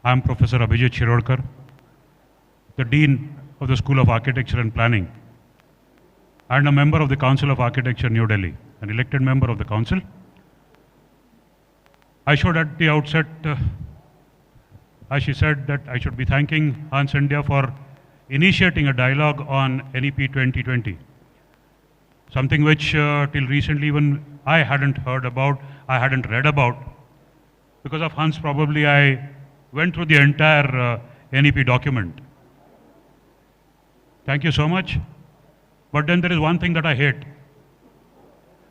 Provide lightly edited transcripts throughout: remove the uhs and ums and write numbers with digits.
I'm Professor Abhikjeet Shirodkar, the Dean of the School of Architecture and Planning, and a member of the Council of Architecture, New Delhi, an elected member of the Council. I should at the outset, as she said, that I should be thanking Hans India for initiating a dialogue on NEP 2020, something which till recently even I hadn't heard about, I hadn't read about. Because of Hans, probably I went through the entire NEP document. Thank you so much. But then there is one thing that I hate.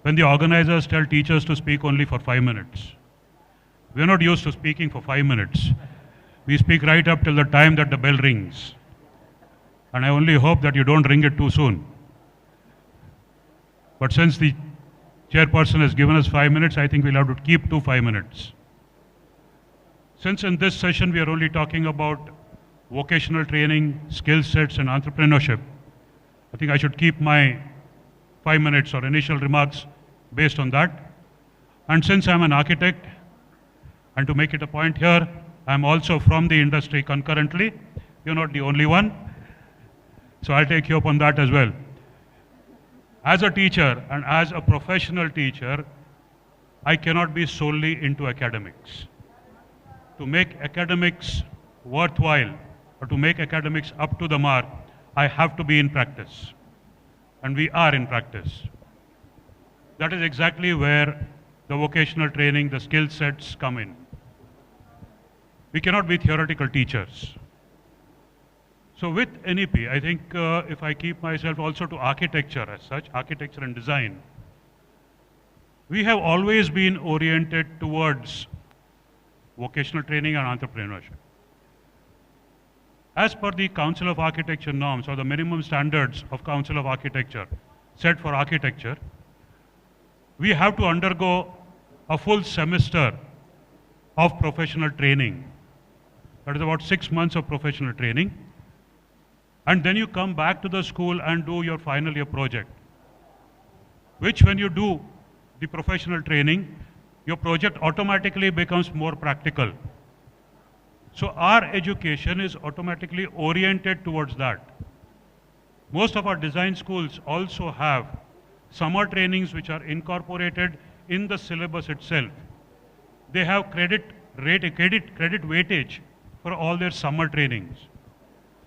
When the organizers tell teachers to speak only for 5 minutes. We are not used to speaking for 5 minutes. We speak right up till the time that the bell rings. And I only hope that you don't ring it too soon. But since the chairperson has given us 5 minutes, I think we'll have to keep to 5 minutes. Since in this session we are only talking about vocational training, skill sets and entrepreneurship, I think I should keep my 5 minutes or initial remarks based on that. And since I'm an architect, and to make it a point here, I'm also from the industry concurrently. You're not the only one. So I'll take you up on that as well. As a teacher and as a professional teacher, I cannot be solely into academics. To make academics worthwhile or to make academics up to the mark, I have to be in practice. And we are in practice. That is exactly where the vocational training, the skill sets come in. We cannot be theoretical teachers. So with NEP, I think if I keep myself also to architecture as such, architecture and design, we have always been oriented towards vocational training and entrepreneurship. As per the Council of Architecture norms or the minimum standards of Council of Architecture set for architecture, we have to undergo a full semester of professional training. That is about 6 months of professional training. And then you come back to the school and do your final year project, which when you do the professional training, your project automatically becomes more practical. So our education is automatically oriented towards that. Most of our design schools also have summer trainings which are incorporated in the syllabus itself. They have credit weightage for all their summer trainings.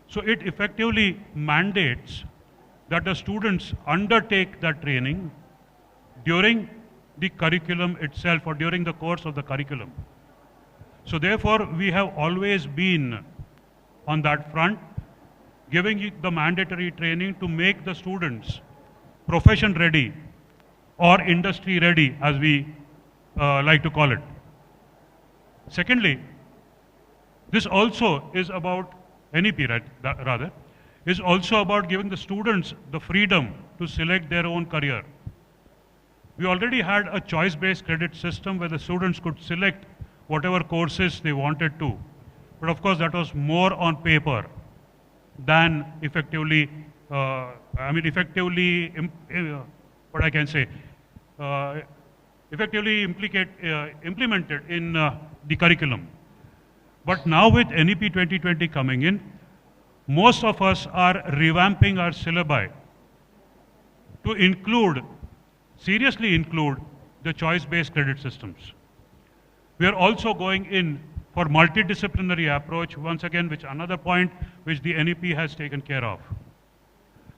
So it effectively mandates that the students undertake that training during the curriculum itself or during the course of the curriculum. So therefore, we have always been on that front, giving the mandatory training to make the students profession ready or industry ready, as we like to call it. Secondly, this also is about NEP rather, is also about giving the students the freedom to select their own career. We already had a choice-based credit system where the students could select whatever courses they wanted to. But of course that was more on paper than effectively, effectively implemented in the curriculum. But now with NEP 2020 coming in, most of us are revamping our syllabi to include, seriously include, the choice-based credit systems. We are also going in for multidisciplinary approach, once again, which another point which the NEP has taken care of.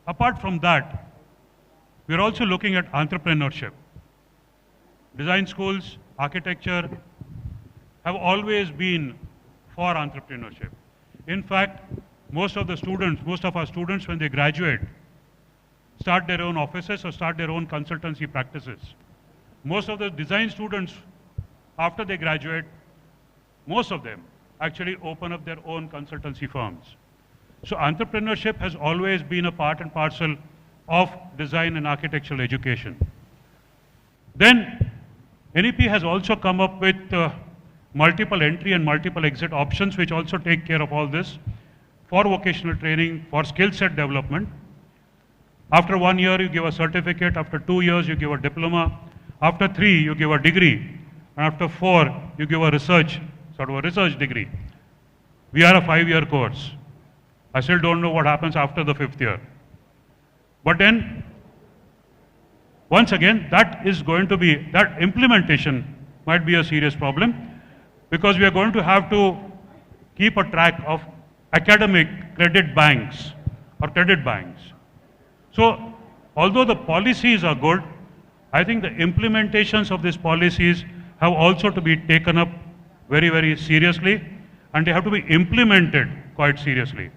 Apart from that, we are also looking at entrepreneurship. Design schools, architecture have always been for entrepreneurship. In fact, most of our students, when they graduate, start their own offices or start their own consultancy practices. Most of the design students, after they graduate, most of them actually open up their own consultancy firms. So entrepreneurship has always been a part and parcel of design and architectural education. Then NEP has also come up with multiple entry and multiple exit options which also take care of all this for vocational training, for skill set development. After 1 year, you give a certificate. After 2 years, you give a diploma. After 3, you give a degree. And after 4, you give a research degree. We are a 5-year course. I still don't know what happens after the 5th year. But then, once again, that implementation might be a serious problem, because we are going to have to keep a track of academic credit banks or credit banks. So, although the policies are good, I think the implementations of these policies have also to be taken up very, very seriously, and they have to be implemented quite seriously.